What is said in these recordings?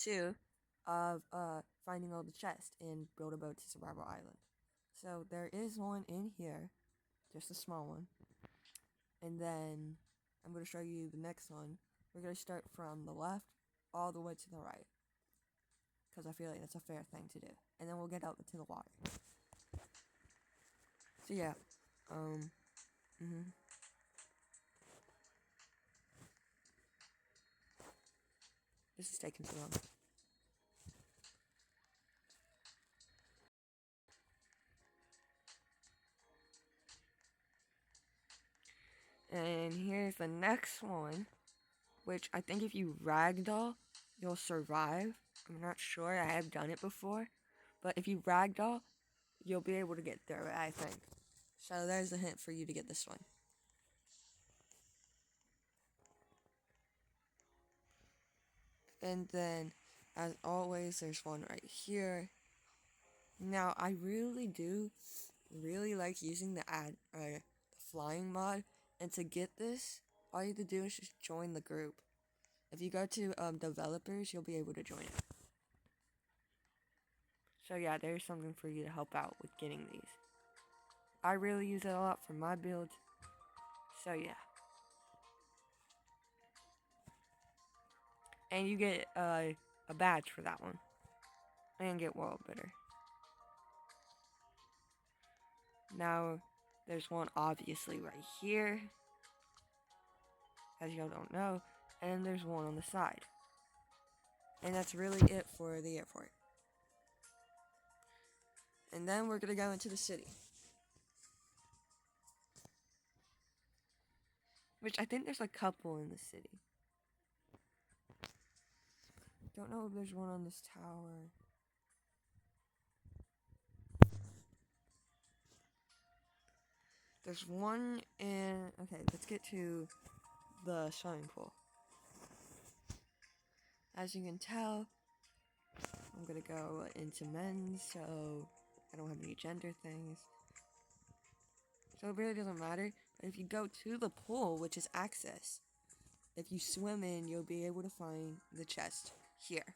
2 of finding all the chests in Build a Boat to Survival Island. So there is one in here, just a small one. And then I'm going to show you the next one. We're going to start from the left all the way to the right, because I feel like that's a fair thing to do. And then we'll get out to the water. So yeah, this is taking too long. And here's the next one, which I think if you ragdoll, you'll survive. I'm not sure, I have done it before. But if you ragdoll, you'll be able to get through it, I think. So there's a hint for you to get this one. And then, as always, there's one right here. Now, I really like using the flying mod. And to get this, all you have to do is just join the group. If you go to developers, you'll be able to join it. So yeah, there's something for you to help out with getting these. I really use it a lot for my builds. So yeah. And you get a badge for that one. And get World Bitter. Now, there's one obviously right here, as y'all don't know, and there's one on the side. And that's really it for the airport. And then we're gonna go into the city. Which I think there's a couple in the city. Don't know if there's one on this tower. There's one in... Okay, let's get to the swimming pool. As you can tell, I'm gonna go into men's, so I don't have any gender things. So it really doesn't matter. But if you go to the pool, which is access, if you swim in, you'll be able to find the chest here.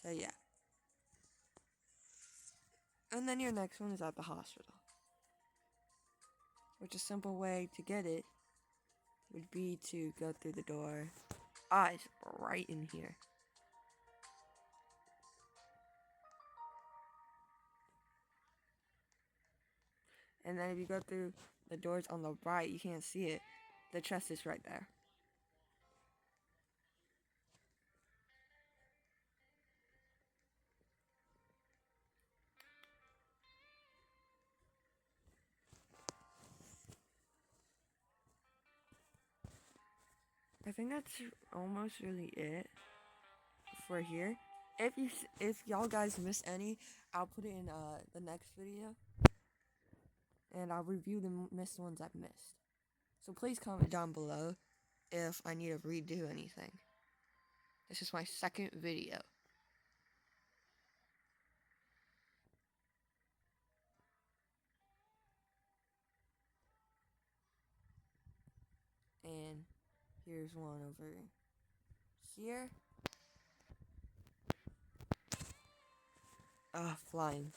So yeah. And then your next one is at the hospital. Which a simple way to get it would be to go through the door. It's right in here. And then if you go through the doors on the right, you can't see it. The chest is right there. I think that's almost really it for here. If y'all guys miss any, I'll put it in the next video, and I'll review the missed ones I've missed. So please comment down below if I need to redo anything. This is my second video. And here's one over here. Flying.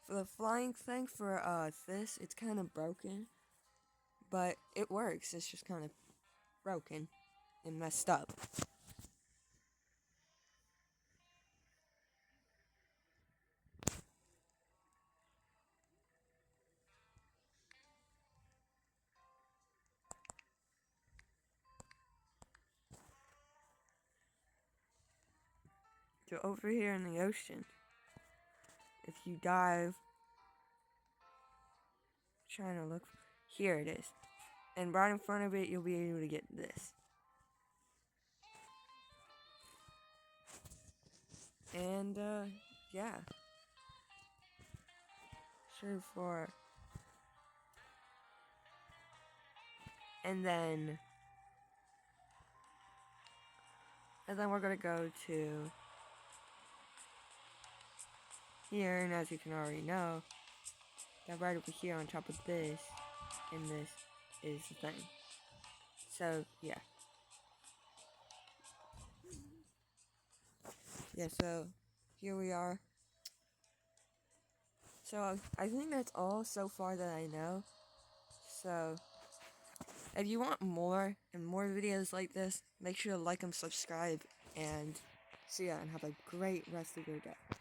For the flying thing for this, it's kind of broken. But it works, it's just kind of broken and messed up. So over here in the ocean, if you dive, trying to look, here it is. And right in front of it, you'll be able to get this. And, yeah. Sure for... And then we're gonna go to here, and as you can already know, that right over here on top of this, and this is the thing. So, yeah. yeah, so here we are. So I think that's all so far that I know. So if you want more and more videos like this, make sure to like and subscribe, and see ya and have a great rest of your day.